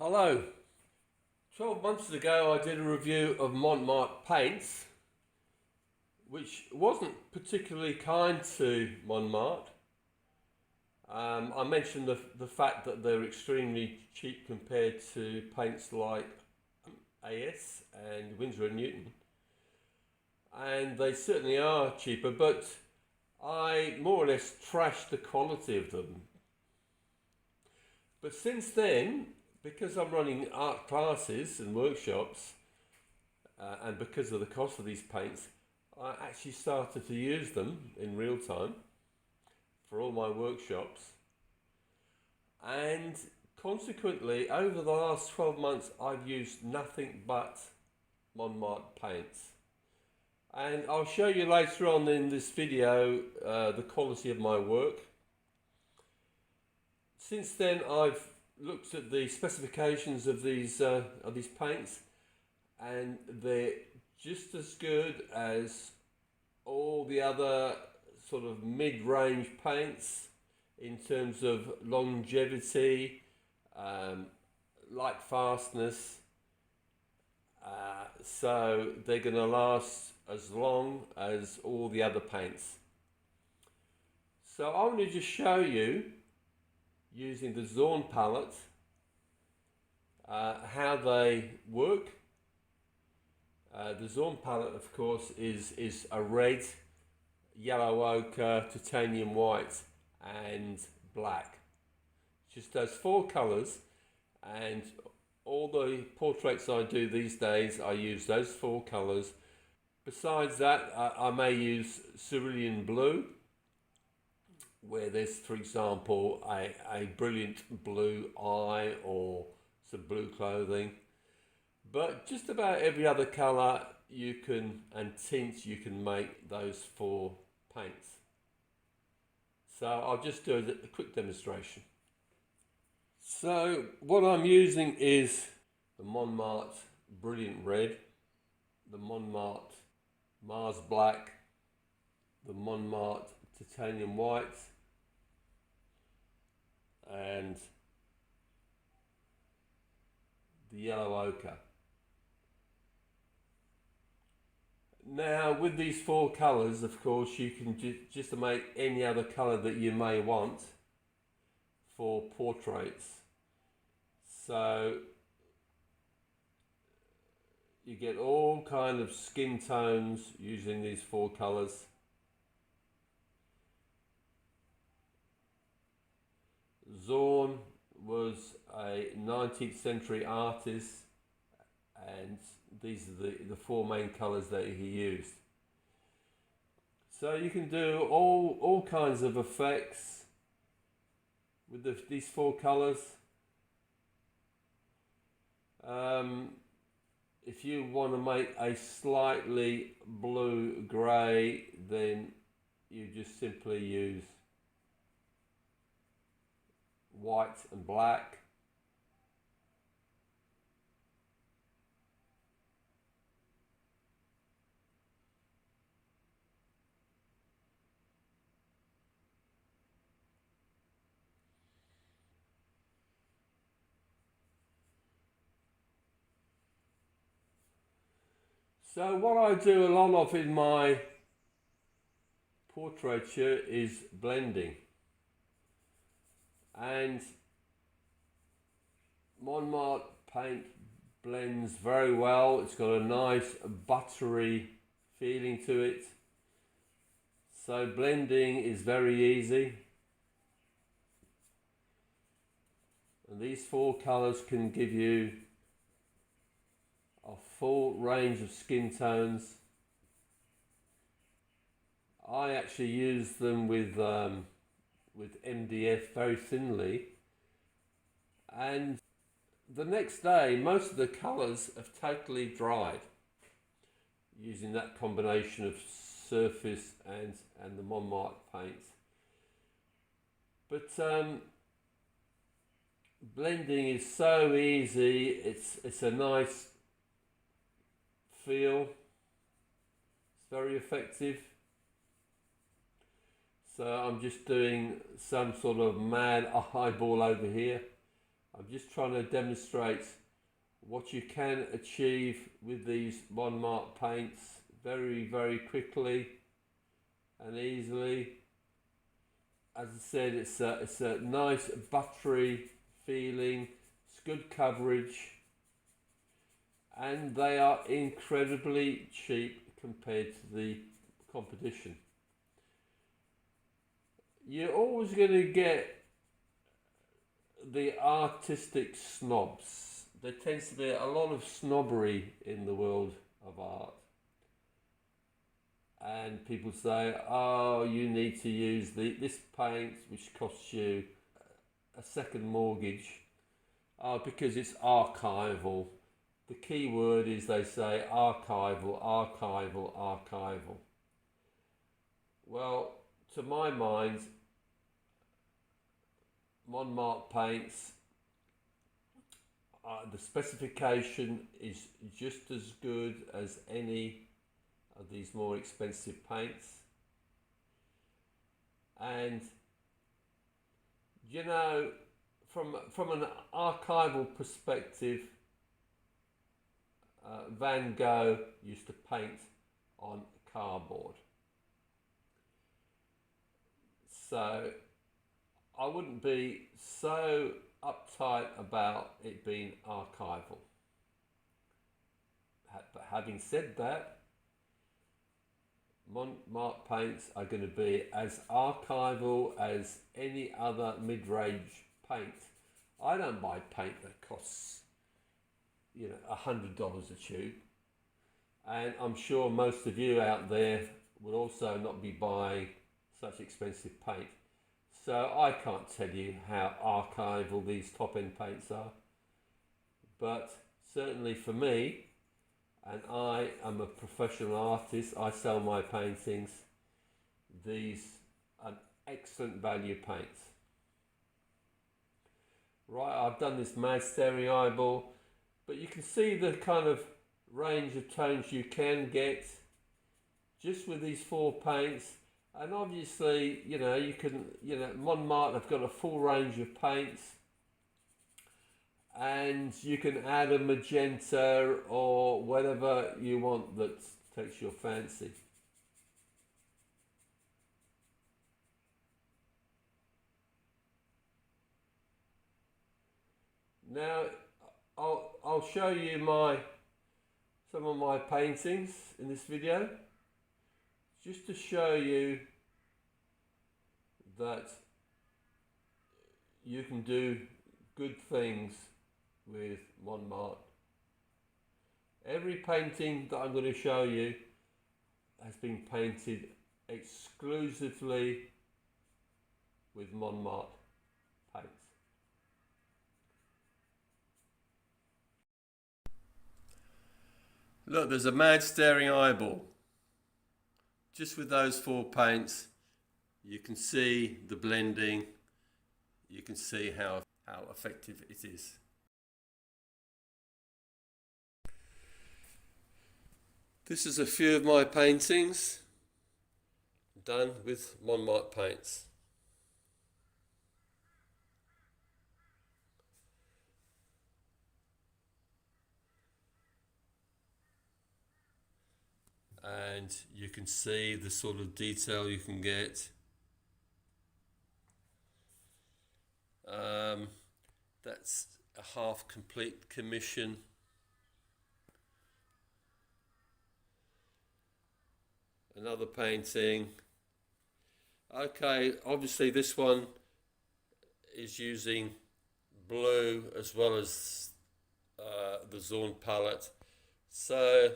Hello. 12 months ago I did a review of Mont Marte Paints, which wasn't particularly kind to Mont Marte. I mentioned the fact that they're extremely cheap compared to paints like AS and Winsor & Newton. And they certainly are cheaper, but I more or less trashed the quality of them. But since then, because I'm running art classes and workshops, and because of the cost of these paints, I actually started to use them in real time for all my workshops. And consequently, over the last 12 months, I've used nothing but Mont Marte paints. And I'll show you later on in this video the quality of my work. Since then, I've looked at the specifications of these paints, and they're just as good as all the other sort of mid-range paints in terms of longevity, light fastness. So they're going to last as long as all the other paints. So I want to just show you, using the Zorn palette, how they work. The Zorn palette, of course, is a red, yellow ochre, titanium white and black. Just those four colours, and all the portraits I do these days I use those four colours. Besides that, I may use cerulean blue, where there's, for example, a brilliant blue eye or some blue clothing. But just about every other colour you can, and tint, you can make those four paints. So I'll just do a quick demonstration. So what I'm using is the Mont Marte Brilliant Red, the Mont Marte Mars Black, the Mont Marte Titanium White, and the yellow ochre. Now, with these four colours, of course, you can just make any other colour that you may want for portraits. So you get all kind of skin tones using these four colours. Zorn was a 19th century artist, and these are the four main colours that he used. So you can do all kinds of effects with these four colours. If you want to make a slightly blue grey, then you just simply use white and black. So what I do a lot of in my portraiture is blending, and Mont Marte paint blends very well. It's got a nice buttery feeling to it, so blending is very easy. And these four colours can give you a full range of skin tones. I actually use them with MDF very thinly, and the next day most of the colours have totally dried using that combination of surface and the Mont Marte paint. But blending is so easy. It's a nice feel. It's very effective. So I'm just doing some sort of mad eyeball over here. I'm just trying to demonstrate what you can achieve with these Mont Marte paints very quickly and easily. As I said, it's a nice buttery feeling, it's good coverage, and they are incredibly cheap compared to the competition. You're always going to get the artistic snobs. There tends to be a lot of snobbery in the world of art. And people say, oh, you need to use this paint which costs you a second mortgage, because it's archival. The key word is, they say, archival, archival, archival. Well, to my mind, Mont Marte Paints, the specification is just as good as any of these more expensive paints. And you know, from an archival perspective, Van Gogh used to paint on cardboard. So I wouldn't be so uptight about it being archival. But having said that, Mont Marte paints are going to be as archival as any other mid-range paint. I don't buy paint that costs, you know, $100 a tube, and I'm sure most of you out there will also not be buying such expensive paint. So I can't tell you how archival these top-end paints are, but certainly for me, and I am a professional artist, I sell my paintings, these are excellent value paints. Right, I've done this mad staring eyeball, but you can see the kind of range of tones you can get just with these four paints. And obviously, you know, you can, you know, Mont Marte have got a full range of paints, and you can add a magenta or whatever you want that takes your fancy. Now I'll show you some of my paintings in this video, just to show you that you can do good things with Mont Marte. Every painting that I'm going to show you has been painted exclusively with Mont Marte paints. Look, there's a mad staring eyeball. Just with those four paints, you can see the blending, you can see how effective it is. This is a few of my paintings done with Mont Marte paints. And you can see the sort of detail you can get. That's a half complete commission. Another painting. Okay, obviously this one is using blue as well as the Zorn palette. So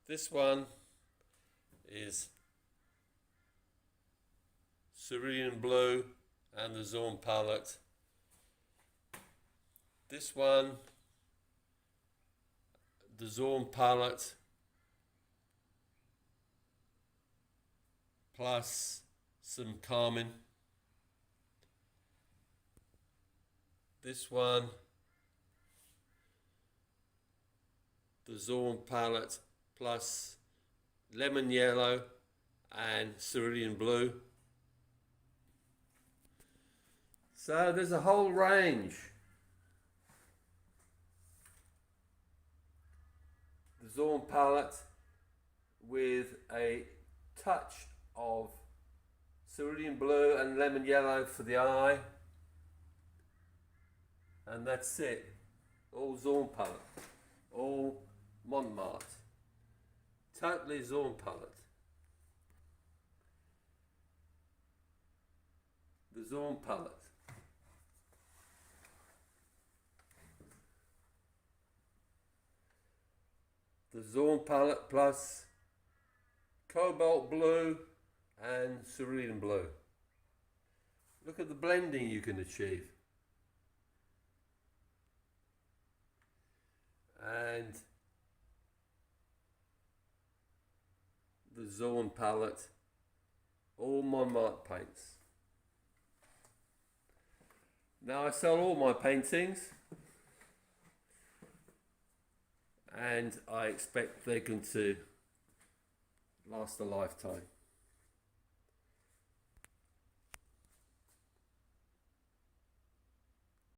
this one is cerulean blue and the Zorn palette. This one, the Zorn palette plus some carmine. This one, the Zorn palette plus lemon yellow and cerulean blue. So there's a whole range Zorn palette with a touch of cerulean blue and lemon yellow for the eye, and that's it. All Zorn palette, all Mont Marte, totally Zorn palette. The Zorn palette. The Zorn palette plus cobalt blue and cerulean blue. Look at the blending you can achieve. And the Zorn palette, all Mont Marte paints. Now I sell all my paintings, and I expect they're going to last a lifetime.